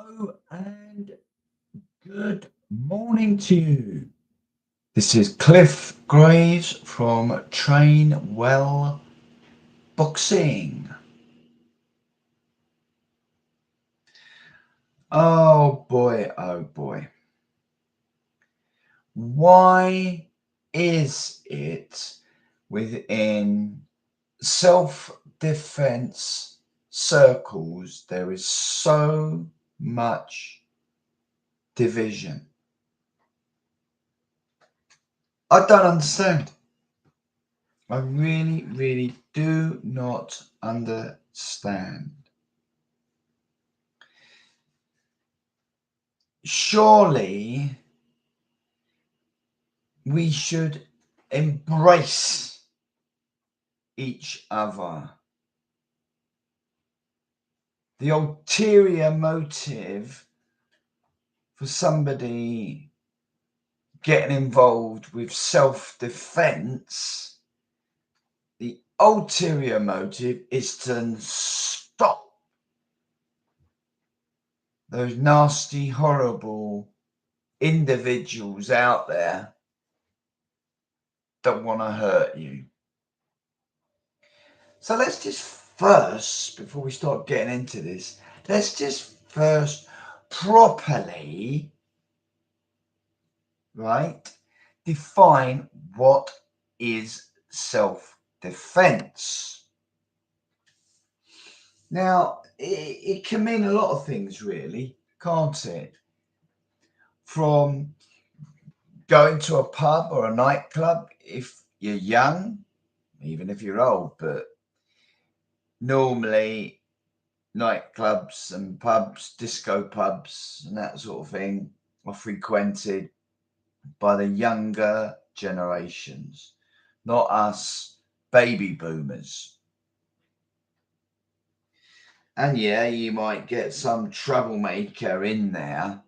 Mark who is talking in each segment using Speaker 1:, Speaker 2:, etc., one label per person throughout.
Speaker 1: Hello and good morning to you. This is Cliff Graves from Train Well Boxing. Oh boy, oh boy. Why is it within self-defense circles there is so much division? I don't understand. I really, really do not understand. Surely we should embrace each other. The ulterior motive for somebody getting involved with self-defense, the ulterior motive is to stop those nasty, horrible individuals out there that want to hurt you. So let's just first, before we start getting into this, let's just first properly, right, define what is self-defense. Now, it can mean a lot of things, really, can't it? From going to a pub or a nightclub if you're young, even if you're old, but normally nightclubs and pubs, disco pubs and that sort of thing are frequented by the younger generations, not us baby boomers. And yeah, you might get some troublemaker in there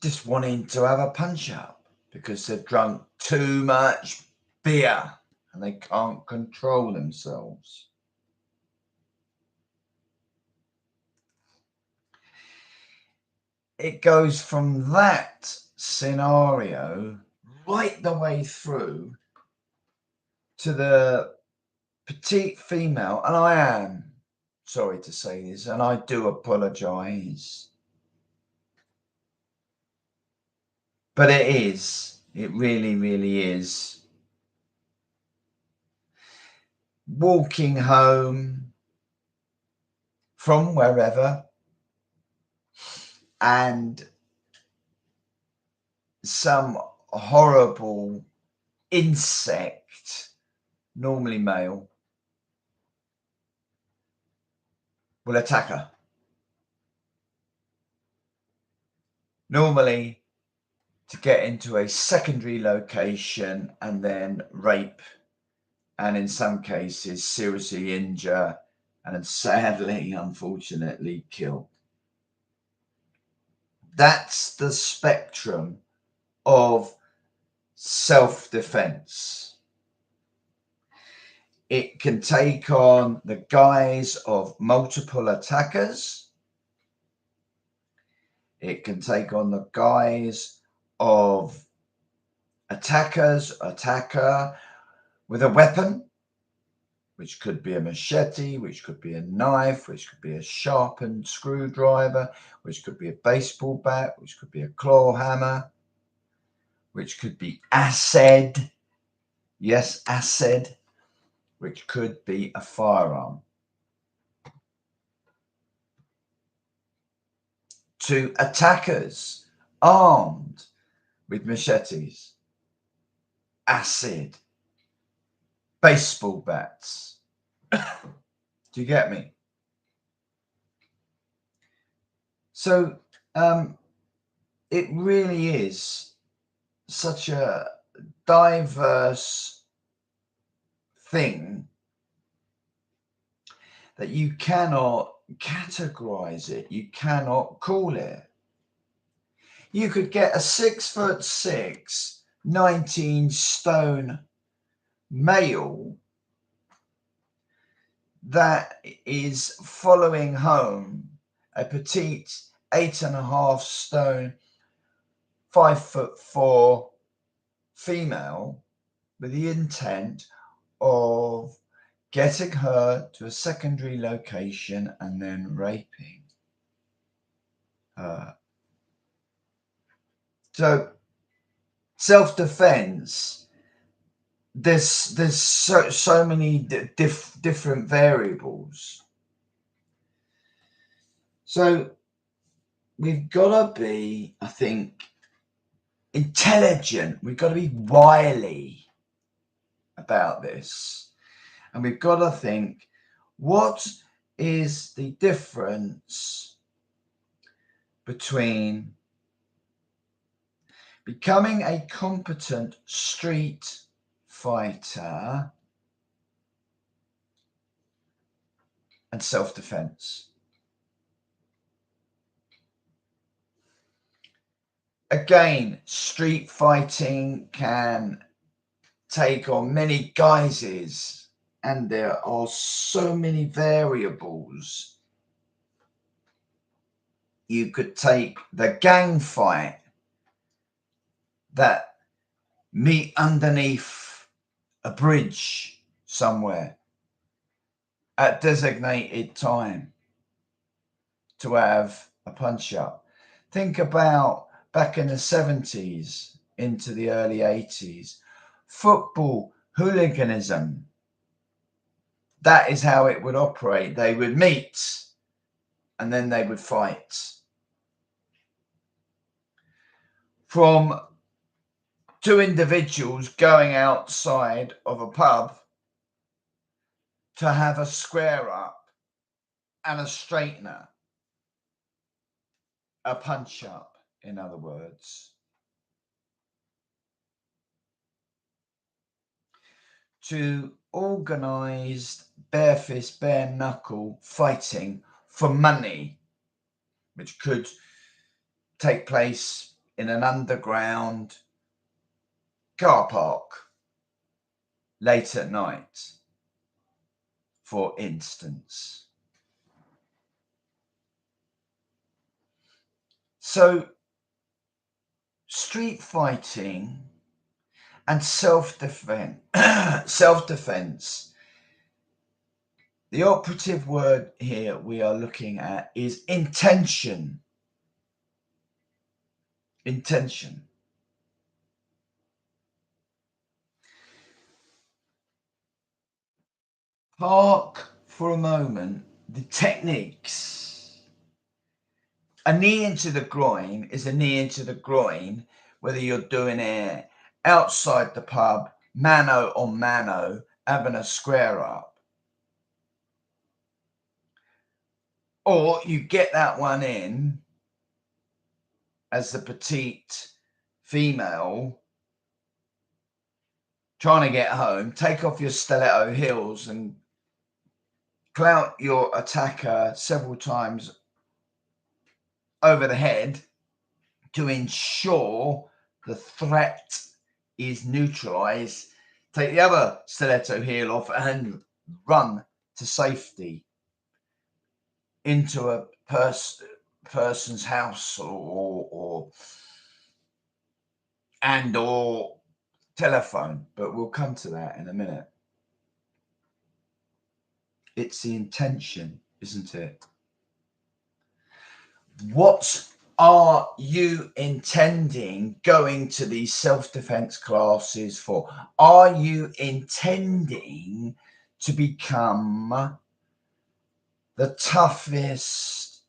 Speaker 1: just wanting to have a punch up because they've drunk too much beer and they can't control themselves. It goes from that scenario right the way through to the petite female, and I am sorry to say this, and I do apologize, but it really, really is. Walking home from wherever and some horrible insect, normally male, will attack her. Normally to get into a secondary location and then rape, and in some cases seriously injure and sadly, unfortunately, kill. That's the spectrum of self-defense. It can take on the guise of multiple attackers. It can take on the guise of attacker with a weapon, which could be a machete, which could be a knife, which could be a sharpened screwdriver, which could be a baseball bat, which could be a claw hammer, which could be acid. Yes, acid, which could be a firearm. To attackers armed with machetes, acid, baseball bats. Do you get me? So it really is such a diverse thing that you cannot categorize it. You cannot call it. You could get a 6'6", 19 stone male that is following home a petite 8.5 stone, 5'4" female with the intent of getting her to a secondary location and then raping her. So self-defense, there's so many different variables. So we've got to be, I think, intelligent. We've got to be wily about this. And we've got to think, what is the difference between becoming a competent street fighter and self-defense? Again, street fighting can take on many guises, and there are so many variables. You could take the gang fight that meet underneath a bridge somewhere at designated time to have a punch up. Think about back in the 70s into the early 80s, football hooliganism. That is how it would operate. They would meet and then they would fight. From two individuals going outside of a pub to have a square up and a straightener, a punch up, in other words. To organised bare fist, bare knuckle fighting for money, which could take place in an underground car park late at night, for instance. So street fighting and self-defense, the operative word here we are looking at is intention. Intention. Park for a moment the techniques. A knee into the groin is a knee into the groin, whether you're doing it outside the pub, mano on mano, having a square up. Or you get that one in as the petite female trying to get home, take off your stiletto heels and clout your attacker several times over the head to ensure the threat is neutralized. Take the other stiletto heel off and run to safety into a person's house or telephone, but we'll come to that in a minute. It's the intention, isn't it? What are you intending going to these self-defense classes for? Are you intending to become the toughest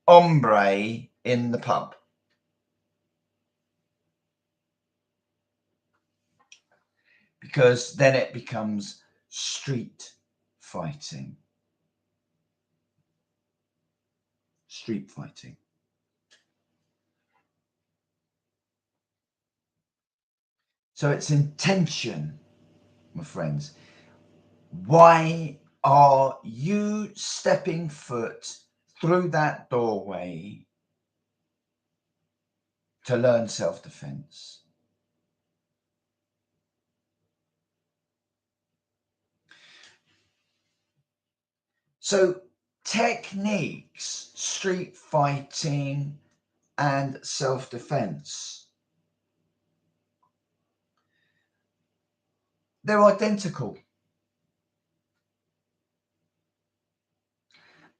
Speaker 1: hombre in the pub? Because then it becomes street fighting. Street fighting. So it's intention, my friends. Why are you stepping foot through that doorway to learn self-defense? So techniques, street fighting and self-defense, they're identical.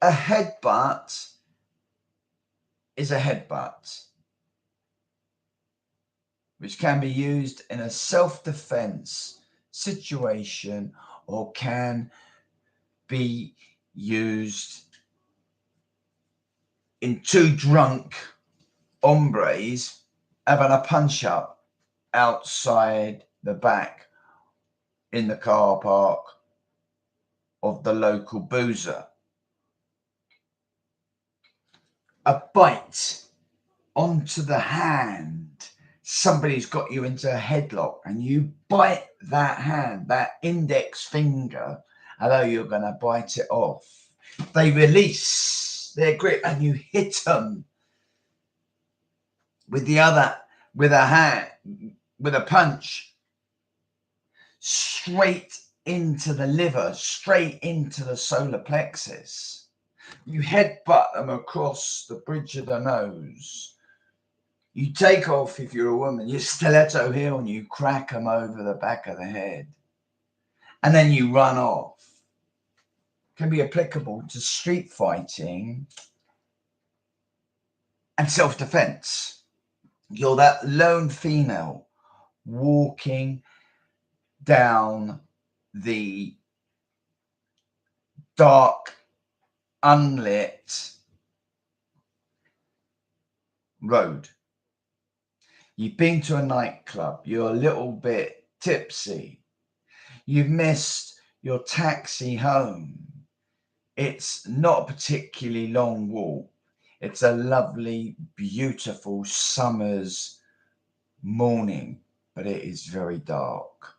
Speaker 1: A headbutt is a headbutt, which can be used in a self-defense situation or can be used in two drunk hombres having a punch up outside the back in the car park of the local boozer. A bite onto the hand. Somebody's got you into a headlock and you bite that hand, that index finger, although you're going to bite it off. They release their grip and you hit them with with a punch straight into the liver, straight into the solar plexus. You headbutt them across the bridge of the nose. You take off, if you're a woman, your stiletto heel and you crack them over the back of the head. And then you run off. Can be applicable to street fighting and self-defense. You're that lone female walking down the dark, unlit road. You've been to a nightclub. You're a little bit tipsy. You've missed your taxi home. It's not a particularly long walk. It's a lovely, beautiful summer's morning, but it is very dark.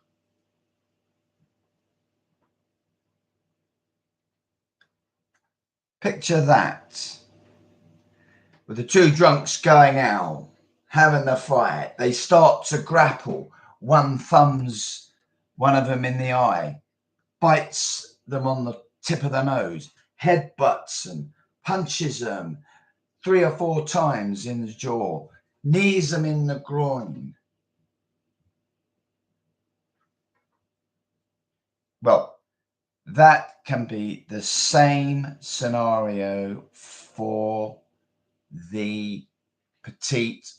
Speaker 1: Picture that, with the two drunks going out, having the fight. They start to grapple. One thumbs one of them in the eye, bites them on the tip of the nose, headbutts them, punches them 3 or 4 times in the jaw, knees them in the groin. Well, that can be the same scenario for the petite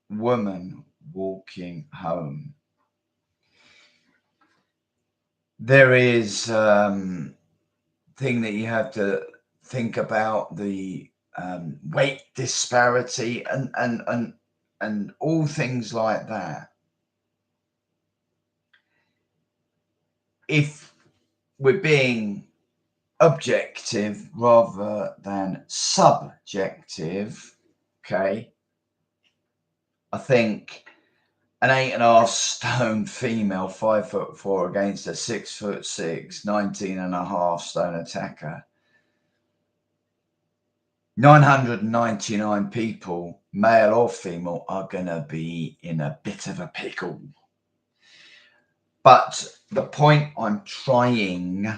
Speaker 1: woman walking home. There is thing that you have to think about, the weight disparity and all things like that. If we're being objective rather than subjective, okay, I think an 8.5 stone female, 5'4", against a 6'6", 19.5 stone attacker. 999 people, male or female, are going to be in a bit of a pickle. But the point I'm trying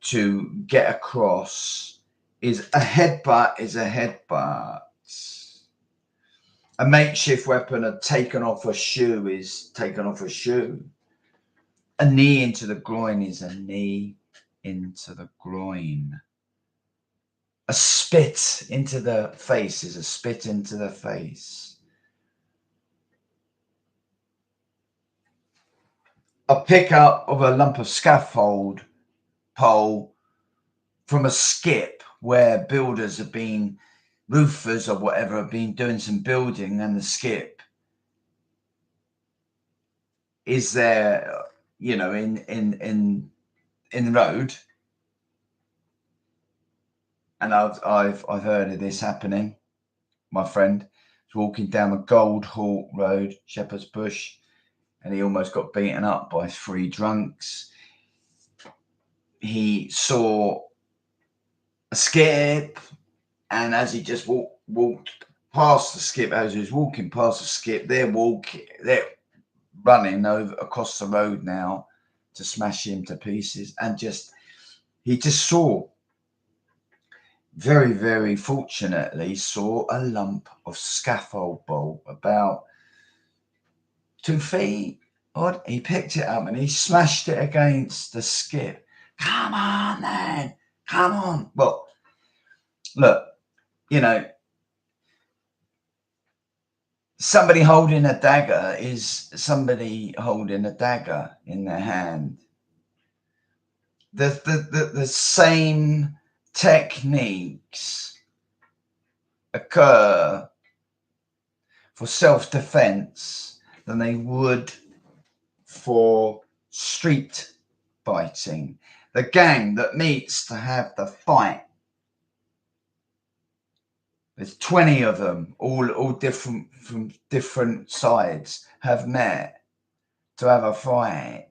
Speaker 1: to get across is a headbutt is a headbutt. A makeshift weapon taken off a shoe is taken off a shoe. A knee into the groin is a knee into the groin. A spit into the face is a spit into the face. A pickup of a lump of scaffold pole from a skip where builders have been, roofers or whatever, have been doing some building, and the skip is there, you know, in the road. And I've heard of this happening. My friend was walking down the Gold Hawk Road, Shepherd's Bush, and he almost got beaten up by 3 drunks. He saw a skip, and as he just walked past the skip, as he was walking past the skip, they're running over across the road now to smash him to pieces, and just He just saw, very, very fortunately, saw a lump of scaffold bolt about 2 feet odd. He picked it up and he smashed it against the skip. Come on, then. Come on. Well, look, you know, somebody holding a dagger is somebody holding a dagger in their hand. The same techniques occur for self-defense than they would for street fighting. The gang that meets to have the fight, there's 20 of them, all different from different sides, have met to have a fight,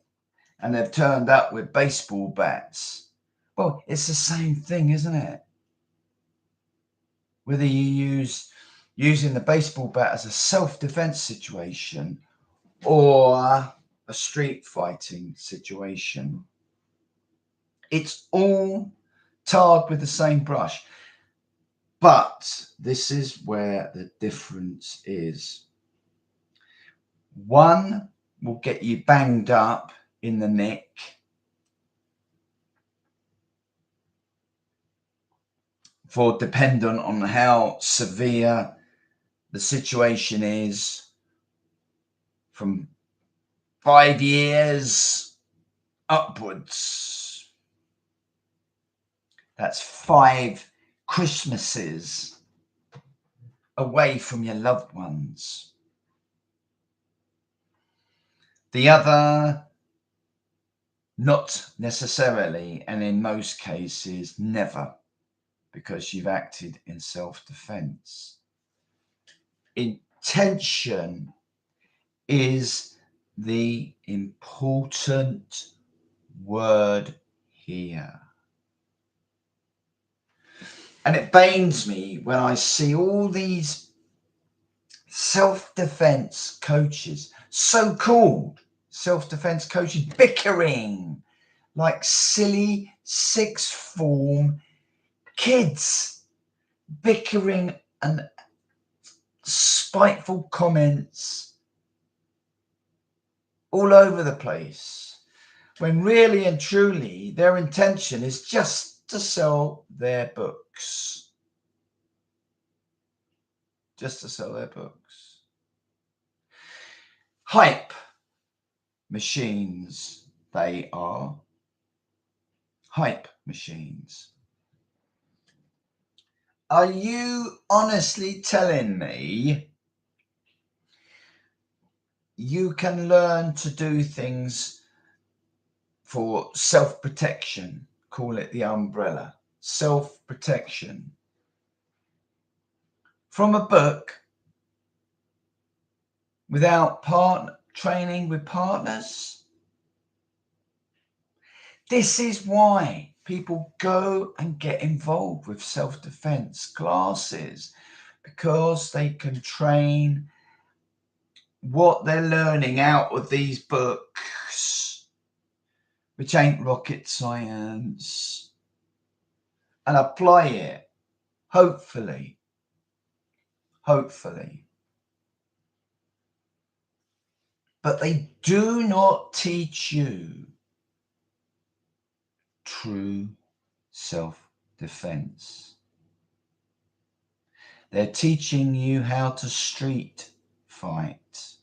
Speaker 1: and they've turned up with baseball bats. Well, it's the same thing, isn't it? Whether you using the baseball bat as a self-defense situation or a street fighting situation, it's all tarred with the same brush. But this is where the difference is. One will get you banged up in the neck, for dependent on how severe the situation is, from 5 years upwards. That's 5 Christmases away from your loved ones. The other, not necessarily, and in most cases, never, because you've acted in self-defense. Intention is the important word here. And it pains me when I see all these self-defense coaches, so-called self-defense coaches, bickering like silly sixth form kids, bickering and spiteful comments all over the place, when really and truly their intention is just to sell their books. Just to sell their books. Hype machines, they are. Hype machines. Are you honestly telling me you can learn to do things for self-protection? Call it the umbrella. Self-protection. From a book, without training with partners? This is why people go and get involved with self-defense classes, because they can train what they're learning out of these books, which ain't rocket science, and apply it, hopefully. But they do not teach you true self-defense. They're teaching you how to street fight,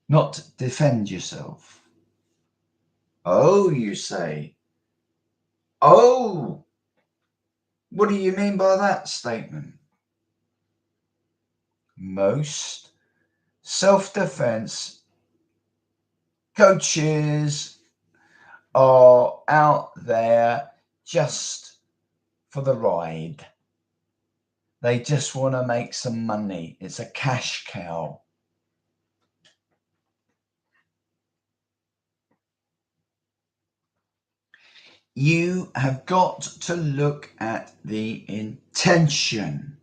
Speaker 1: not defend yourself. Oh, you say. Oh, what do you mean by that statement? Most self-defense coaches are out there just for the ride. They just want to make some money. It's a cash cow. You have got to look at the intention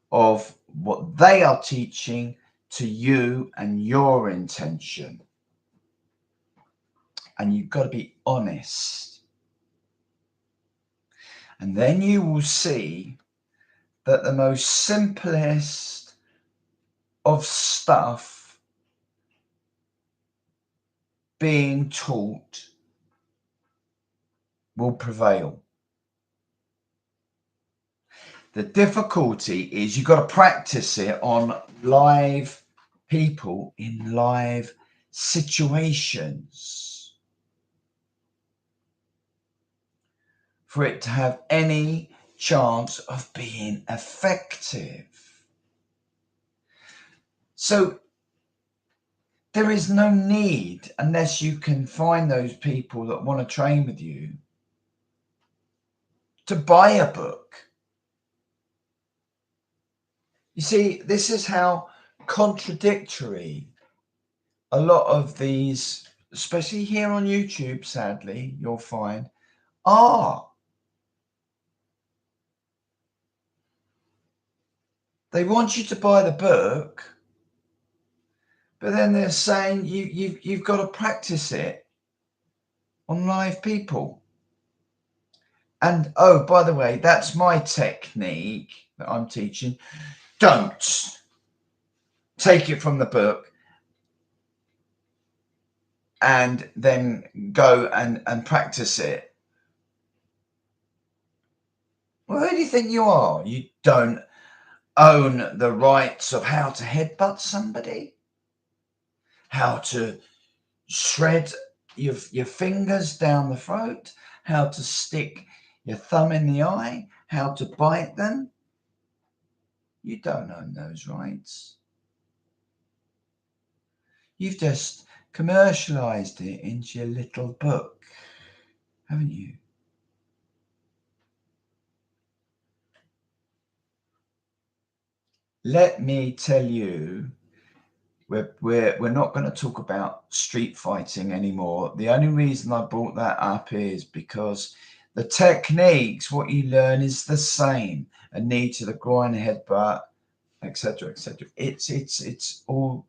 Speaker 1: of what they are teaching to you and your intention. and you've got to be honest. And then you will see that the most simplest of stuff being taught will prevail. The difficulty is you've got to practice it on live people in live situations for it to have any chance of being effective. So there is no need, unless you can find those people that want to train with you, to buy a book. You see, this is how contradictory a lot of these, especially here on YouTube, sadly, you'll find, are. They want you to buy the book, but then they're saying you've got to practice it on live people. And oh, by the way, that's my technique that I'm teaching. Don't take it from the book and then go and practice it. Well, who do you think you are? You don't own the rights of how to headbutt somebody, how to shred your fingers down the throat, how to stick your thumb in the eye, how to bite them. You don't own those rights. You've just commercialized it into your little book, haven't you? Let me tell you, we're not going to talk about street fighting anymore. The only reason I brought that up is because the techniques, what you learn is the same. A knee to the groin, headbutt, etc., etc. It's all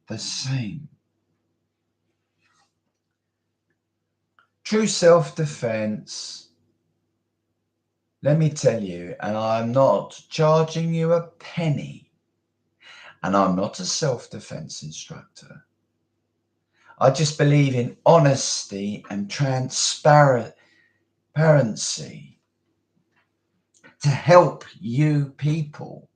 Speaker 1: the same. True self-defense, let me tell you, and I'm not charging you a penny, and I'm not a self-defense instructor. I just believe in honesty and transparency to help you people.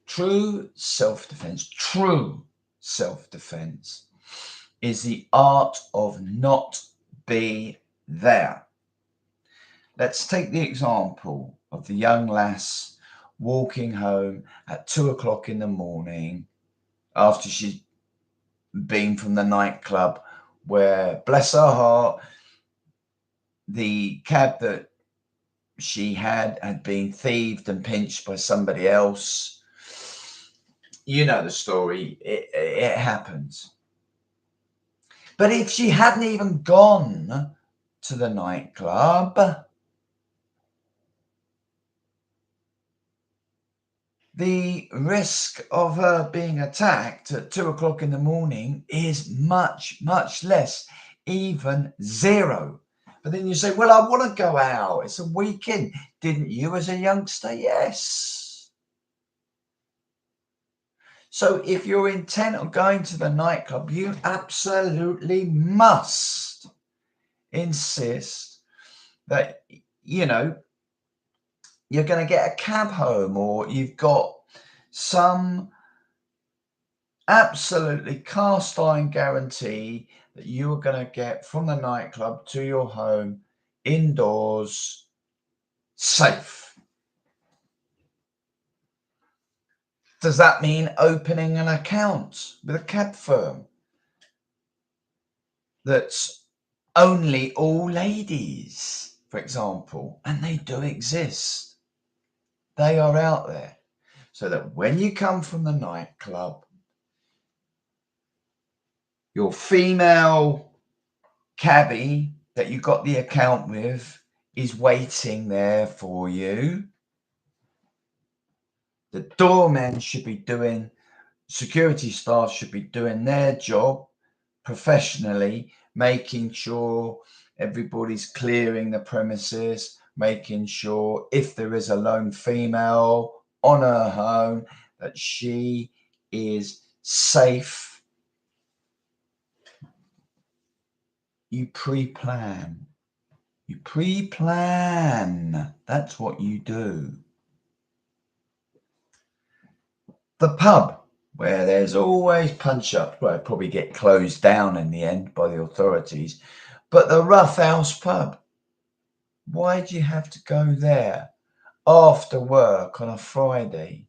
Speaker 1: True self-defense is the art of not be there. Let's take the example of the young lass walking home at 2 o'clock in the morning after she's been from the nightclub where, bless her heart, the cab that she had been thieved and pinched by somebody else. You know the story. It happens. But if she hadn't even gone to the nightclub, the risk of her being attacked at 2 o'clock in the morning is much, much less, even zero. But then you say, well, I want to go out. It's a weekend. Didn't you as a youngster? Yes. So if you're intent on going to the nightclub, you absolutely must insist that, you know, you're going to get a cab home, or you've got some absolutely cast iron guarantee that you are going to get from the nightclub to your home indoors safe. Does that mean opening an account with a cab firm that's only all ladies, for example? And they do exist. They are out there. So that when you come from the nightclub, your female cabbie that you got the account with is waiting there for you. The doorman should be doing, security staff should be doing their job professionally, making sure everybody's clearing the premises, making sure if there is a lone female on her home that she is safe. You pre-plan. You pre-plan. That's what you do. The pub, where there's always punch-up, well, it'll probably get closed down in the end by the authorities, but the Rough House pub, why do you have to go there after work on a Friday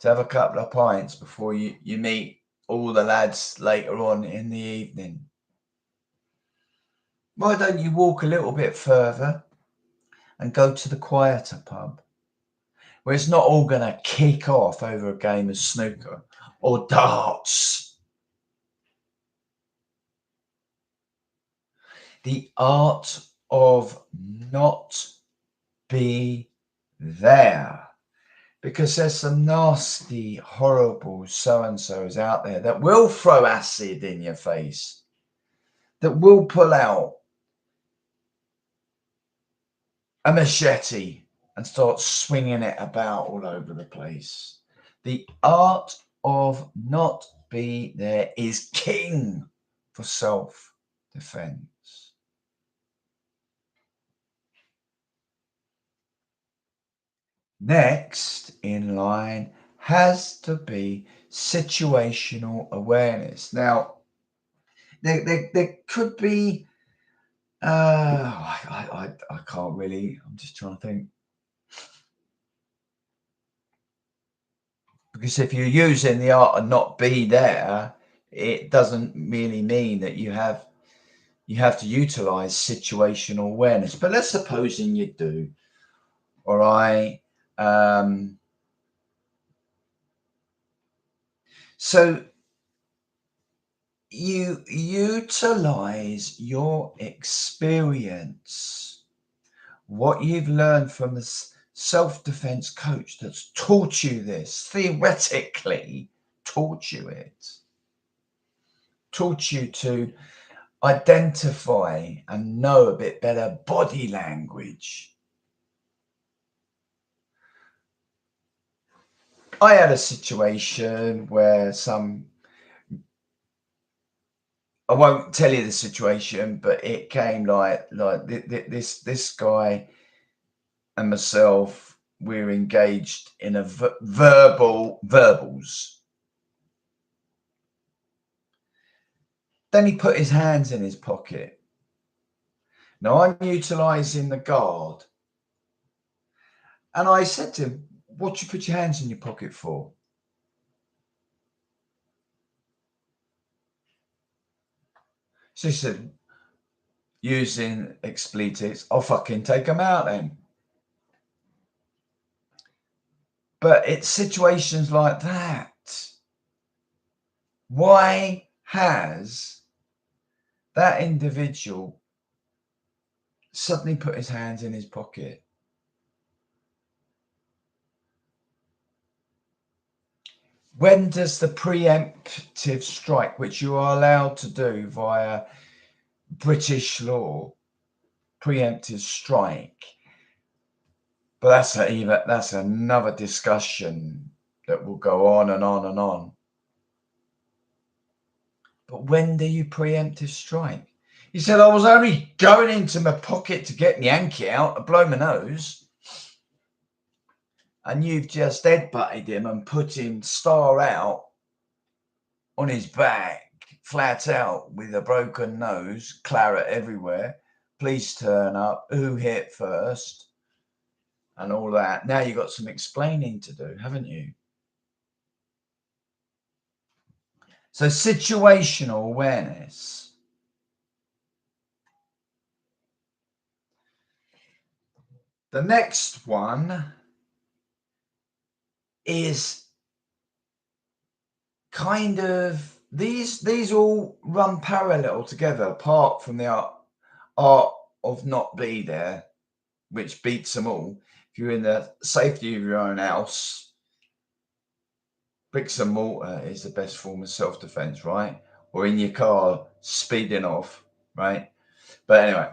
Speaker 1: to have a couple of pints before you meet all the lads later on in the evening? Why don't you walk a little bit further and go to the quieter pub, where it's not all going to kick off over a game of snooker or darts? The art of not be there. Because there's some nasty, horrible so-and-sos out there that will throw acid in your face, that will pull out a machete and start swinging it about all over the place. The art of not be there is king for self-defense. Next in line has to be situational awareness. Now, there could be, I can't really, I'm just trying to think. Because if you're using the art of not be there, it doesn't really mean that you have to utilize situational awareness. But let's supposing you do, all right? So you utilize your experience, what you've learned from the self-defense coach that's taught you this, theoretically taught you to identify and know a bit better body language. I had a situation where I won't tell you the situation, but it came like this guy and myself, we're engaged in a verbals. Then he put his hands in his pocket. Now I'm utilizing the guard. And I said to him, what do you put your hands in your pocket for? So he said, using expletives, I'll fucking take them out then. But it's situations like that. Why has that individual suddenly put his hands in his pocket? When does the preemptive strike, which you are allowed to do via British law, preemptive strike, but that's another discussion that will go on and on and on. But when do you preemptive strike? He said, I was only going into my pocket to get my Yankee out to blow my nose. And you've just headbutted him and put him star out on his back, flat out with a broken nose, claret everywhere. Police turn up, who hit first, and all that. Now you've got some explaining to do, haven't you? So situational awareness. The next one is kind of, these all run parallel together, apart from the art of not be there, which beats them all. If you're in the safety of your own house, bricks and mortar is the best form of self-defense, right? Or in your car speeding off, right? But anyway,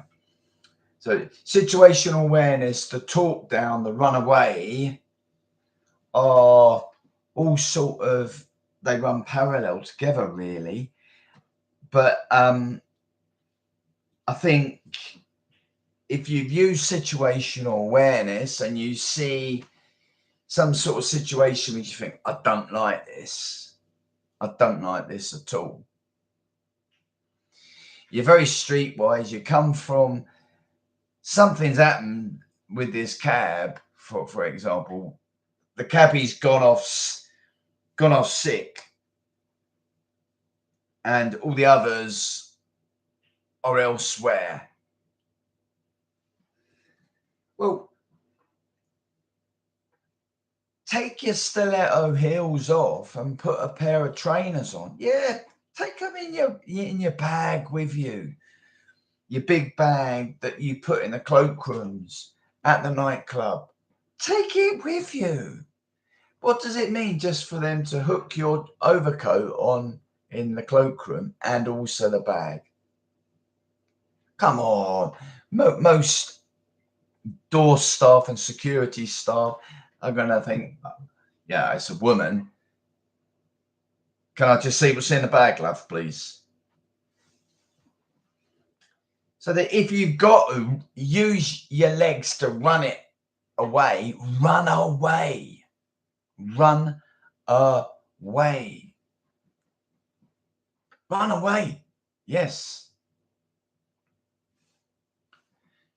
Speaker 1: so situational awareness, the talk down, the run away are all sort of, they run parallel together really. But I think if you view situational awareness and you see some sort of situation which you think, I don't like this at all. You're very streetwise. You come from, something's happened with this cab, for example. The cabbie's gone off sick, and all the others are elsewhere. Well, take your stiletto heels off and put a pair of trainers on. Yeah, take them in your bag with you. Your big bag that you put in the cloakrooms at the nightclub. Take it with you. What does it mean just for them to hook your overcoat on in the cloakroom and also the bag? Come on. Most door staff and security staff are going to think, yeah, it's a woman. Can I just see what's in the bag, love, please? So that if you've got to use your legs to run it away, run away. Run away. Run away. Yes.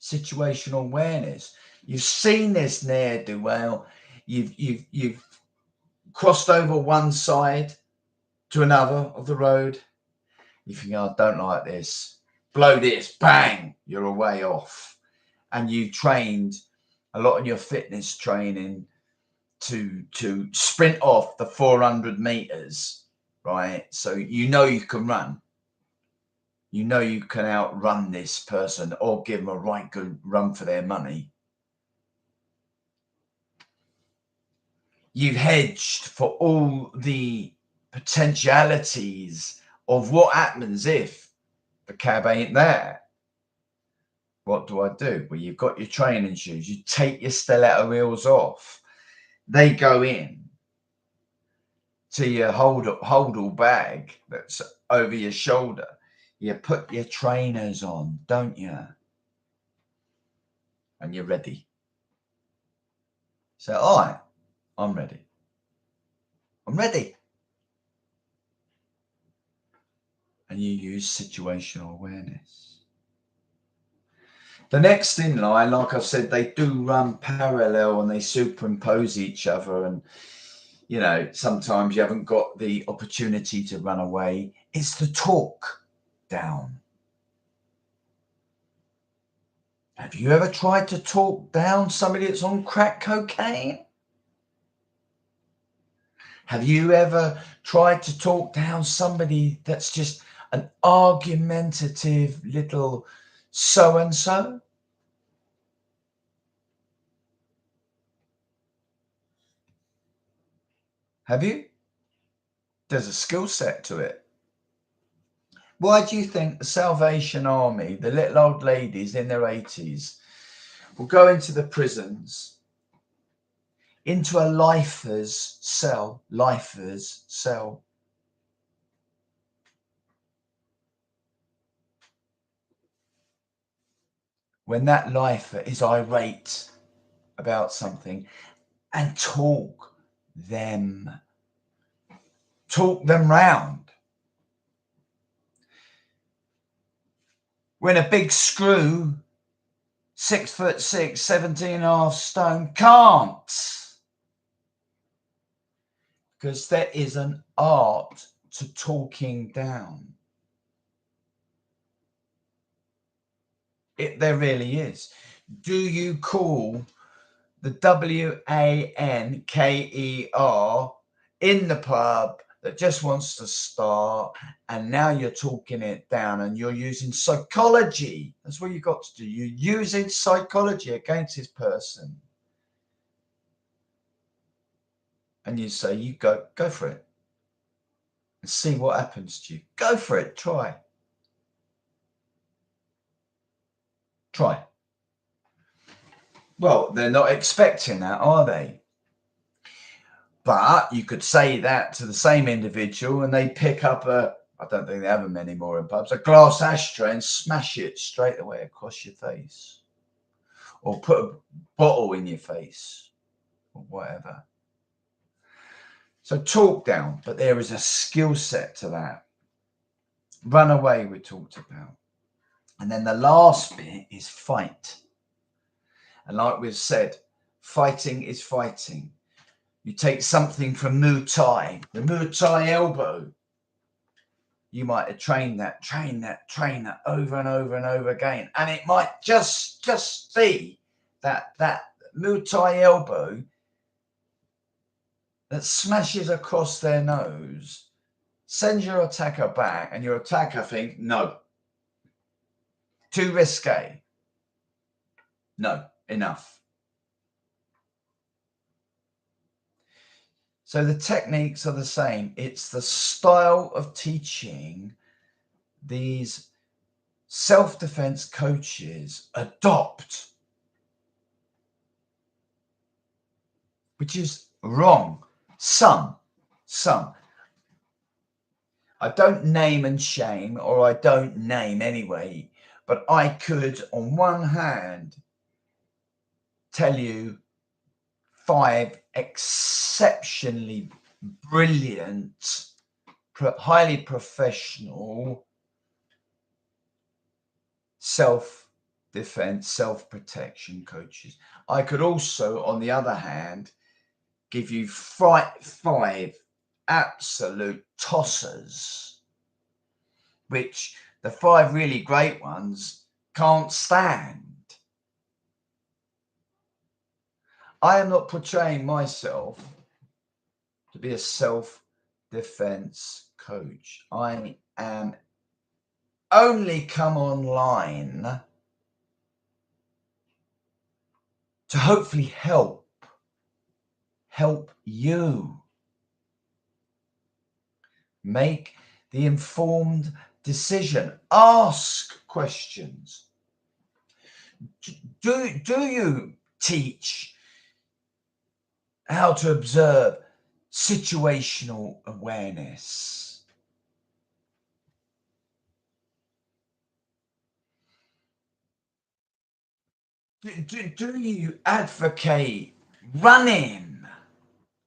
Speaker 1: Situational awareness. You've seen this ne'er-do-well. You've crossed over one side to another of the road. You think, oh, I don't like this. Blow this, bang, you're away off. And you trained a lot in your fitness training to sprint off the 400 meters, right? So you know you can run. You know you can outrun this person or give them a right good run for their money. You've hedged for all the potentialities of what happens if the cab ain't there. What do I do? Well, you've got your training shoes. You take your stiletto heels off. They go in to your hold-all bag that's over your shoulder. You put your trainers on, don't you? And you're ready. So, all right, I'm ready. I'm ready. And you use situational awareness. The next in line, like I've said, they do run parallel and they superimpose each other. And, you know, sometimes you haven't got the opportunity to run away. It's the talk down. Have you ever tried to talk down somebody that's on crack cocaine? Have you ever tried to talk down somebody that's just an argumentative little so-and-so? Have you? There's a skill set to it. Why do you think the Salvation Army, the little old ladies in their 80s, will go into the prisons, into a lifer's cell, when that lifer is irate about something, and talk them round? When a big screw, 6'6", 17.5 stone, can't. Because there is an art to talking down. There really is. Do you call the WANKER in the pub that just wants to start, and now you're talking it down and you're using psychology? That's what you've got to do. You're using psychology against this person. and you say, you go for it and see what happens to you. Go for it. Try. Well, they're not expecting that, are they? But you could say that to the same individual and they pick up I don't think they have them anymore in pubs, a glass ashtray and smash it straight away across your face. Or put a bottle in your face or whatever. So talk down, but there is a skill set to that. Run away, we talked about. And then the last bit is fight. And like we've said, fighting is fighting. You take something from Muay Thai, the Muay Thai elbow. You might have trained that over and over and over again. And it might just be that Muay Thai elbow that smashes across their nose, sends your attacker back, and your attacker thinks, no, too risque. No, enough. So the techniques are the same. It's the style of teaching these self-defense coaches adopt, which is wrong. Some. I don't name and shame, or I don't name anyway, but I could, on one hand, tell you 5 exceptionally brilliant, highly professional self-defense, self-protection coaches. I could also, on the other hand, give you 5 absolute tossers, which the 5 really great ones can't stand. I am not portraying myself to be a self-defense coach. I am only come online to hopefully help you make the informed decision. Ask questions. Do you teach how to observe situational awareness? Do you advocate running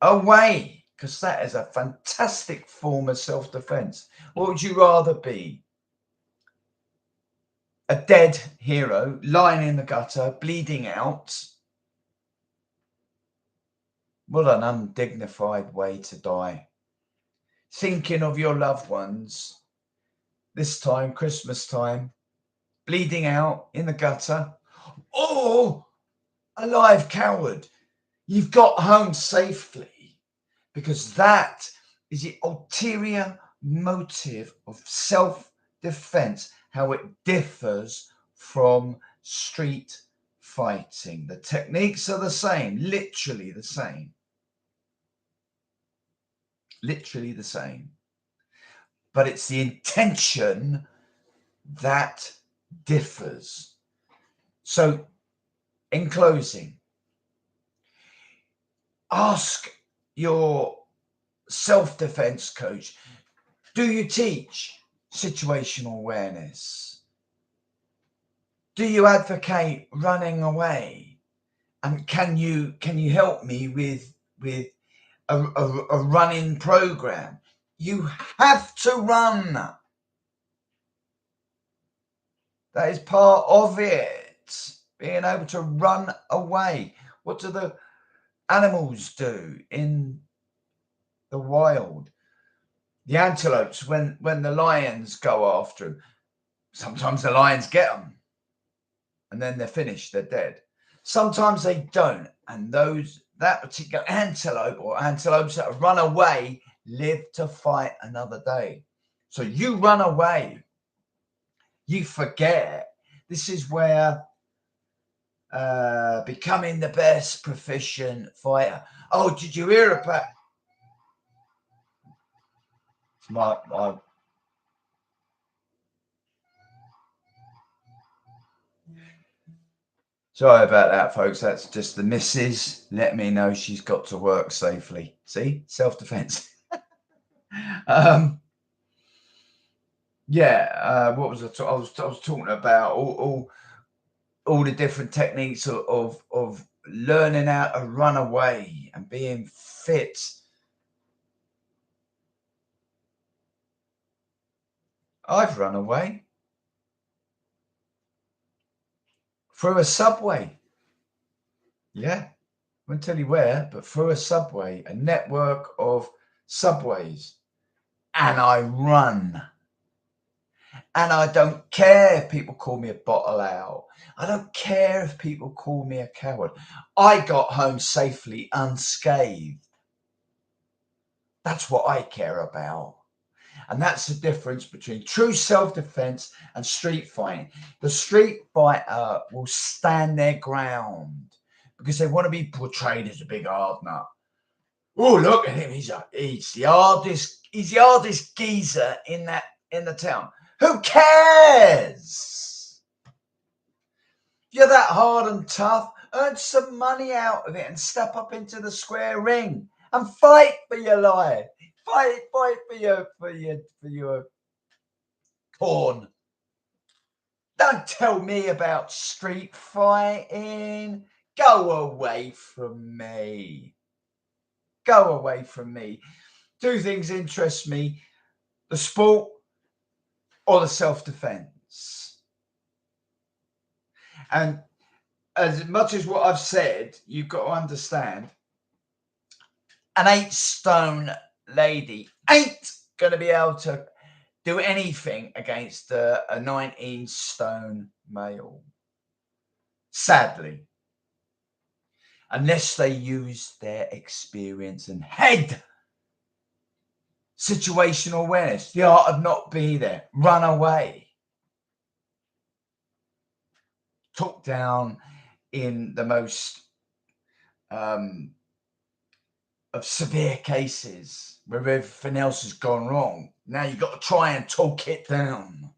Speaker 1: away? Because that is a fantastic form of self-defense. What would you rather be? A dead hero lying in the gutter, bleeding out? What an undignified way to die. Thinking of your loved ones, this time, Christmas time, bleeding out in the gutter. Or a live coward. You've got home safely, because that is the ulterior motive of self-defense, how it differs from street fighting. The techniques are the same, literally the same. Literally the same. But it's the intention that differs. So, in closing, ask your self-defense coach, do you teach situational awareness? Do you advocate running away? And can you help me with a running program? You have to run. That is part of it. Being able to run away. What do the animals do in the wild? The antelopes, when the lions go after them, sometimes the lions get them and then they're finished, they're dead. Sometimes they don't, and that particular antelope or antelopes that have run away live to fight another day. So you run away, you forget. This is where becoming the best proficient fighter. Oh, did you hear about Sorry about that, folks. That's just the missus. Let me know she's got to work safely. See, self-defense. Yeah. What was I was talking about all the different techniques of learning how to run away and being fit. I've run away through a subway. Yeah. I won't tell you where, but through a subway, a network of subways. And I run. And I don't care if people call me a bottle owl. I don't care if people call me a coward. I got home safely unscathed. That's what I care about. And that's the difference between true self-defense and street fighting. The street fighter will stand their ground because they want to be portrayed as a big hard nut. Oh, look at him. He's the hardest geezer in the town. Who cares? If you're that hard and tough, earn some money out of it and step up into the square ring and fight for your life. Fight for your corn. Don't tell me about street fighting. Go away from me. Go away from me. Two things interest me: the sport or the self-defense. And as much as what I've said, you've got to understand, an 8-stone lady ain't going to be able to do anything against a 19-stone male. Sadly. Unless they use their experience and head. Situational awareness, the art of not being there, run away. Talk down in the most of severe cases where everything else has gone wrong. Now you've got to try and talk it down.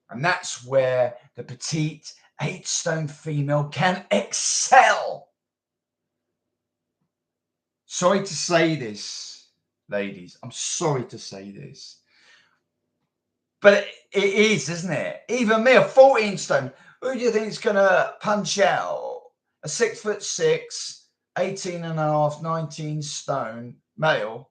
Speaker 1: And that's where the petite 8-stone female can excel. Sorry to say this, ladies. I'm sorry to say this. But it is, isn't it? Even me, a 14-stone. Who do you think is going to punch out a 6'6", 18 and a half, 19-stone male,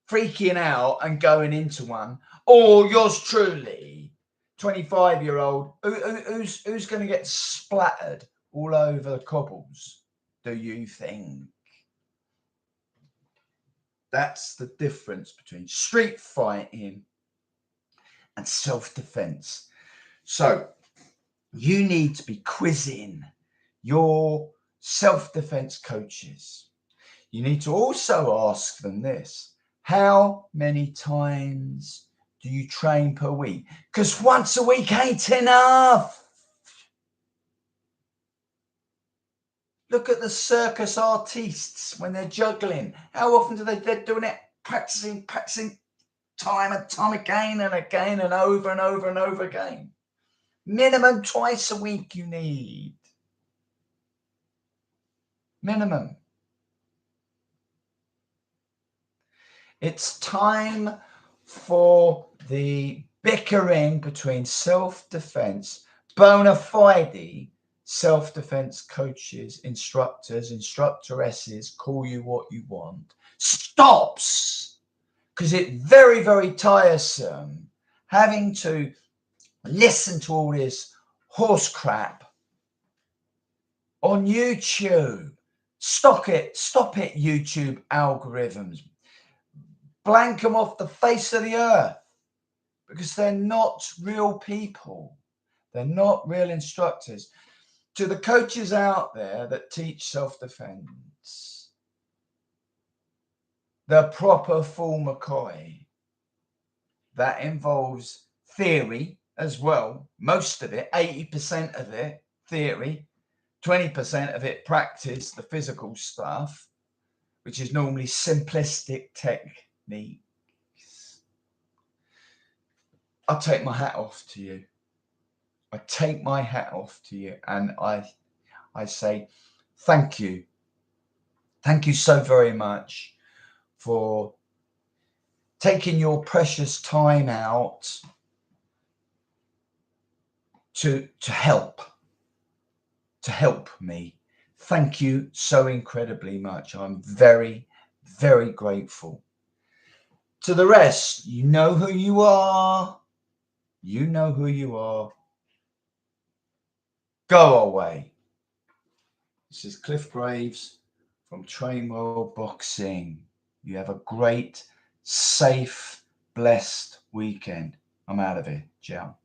Speaker 1: freaking out and going into one? Or yours truly, 25-year-old, who's going to get splattered all over the cobbles, do you think? That's the difference between street fighting and self-defense. So you need to be quizzing your self-defense coaches. You need to also ask them this: how many times do you train per week? Because once a week ain't enough. Look at the circus artists when they're juggling. How often they're doing it, practicing time and time again and again and over and over and over again. Minimum twice a week you need. Minimum. It's time for the bickering between self-defense, bona fide self-defense coaches, instructors, instructoresses, call you what you want, stops. Because it's very, very tiresome having to listen to all this horse crap on YouTube. Stop it, YouTube algorithms. Blank them off the face of the earth, because they're not real people. They're not real instructors. To the coaches out there that teach self-defense, the proper full McCoy, that involves theory as well. Most of it, 80% of it, theory, 20% of it practice, the physical stuff, which is normally simplistic techniques, I take my hat off to you. I take my hat off to you, and I say thank you. Thank you so very much for taking your precious time out to help me. Thank you so incredibly much. I'm very, very grateful. To the rest, you know who you are. You know who you are. Go away. This is Cliff Graves from Train World Boxing. You have a great, safe, blessed weekend. I'm out of here. Ciao.